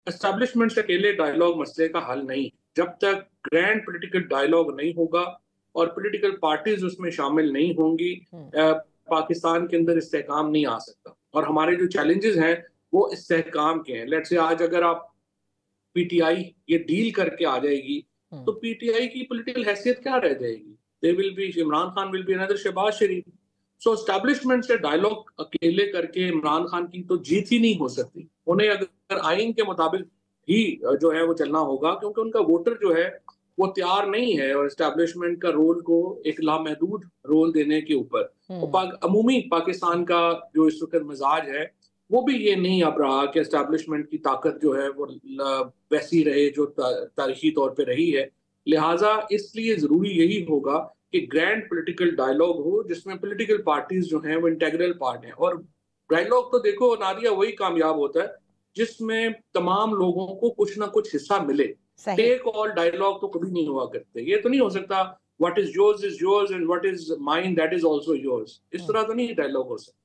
Establishment से अकेले dialogue मसले का हल नहीं। जब तक ग्रैंड पॉलिटिकल डायलॉग नहीं होगा और पॉलिटिकल पार्टीज उसमें शामिल नहीं होंगी, हुँ, पाकिस्तान के अंदर इस्तेहकाम नहीं आ सकता। और हमारे जो चैलेंजेस हैं वो इस्तेहकाम के हैं। लेट्स से आज अगर आप पीटीआई ये डील करके आ जाएगी, हुँ, तो पीटीआई की पॉलिटिकल हैसियत क्या रह जाएगी? They will be Imran Khan will be another Shahbaz Sharif. So establishment से डायलॉग अकेले करके इमरान खान की तो जीत ही नहीं हो सकती। उन्हें अगर आइन के मुताबिक ही जो है वो चलना होगा, क्योंकि उनका वोटर जो है वो तैयार नहीं है और एस्टैब्लिशमेंट का रोल को एक लामहदूद रोल देने के ऊपर। और हुँ, अमूमी पाकिस्तान का जो इस वक्त मिजाज है वो भी ये नहीं अब रहा कि एस्टैब्लिशमेंट की ताकत जो है वो वैसी रहे जो तारीखी तौर पे रही है। लिहाजा इसलिए ज़रूरी यही होगा कि ग्रैंड पॉलिटिकल डायलॉग हो जिसमें पॉलिटिकल पार्टीज जो हैं वो इंटेग्रल पार्ट हैं। और डायलॉग तो देखो नादिया वही कामयाब होता है जिसमें तमाम लोगों को कुछ ना कुछ हिस्सा मिले। सही। टेक ऑल डायलॉग तो कभी नहीं हुआ करते। ये तो नहीं हो सकता what is yours and what is mine that is also yours. इस हुँ। तरह तो नहीं डायलॉग हो सकता।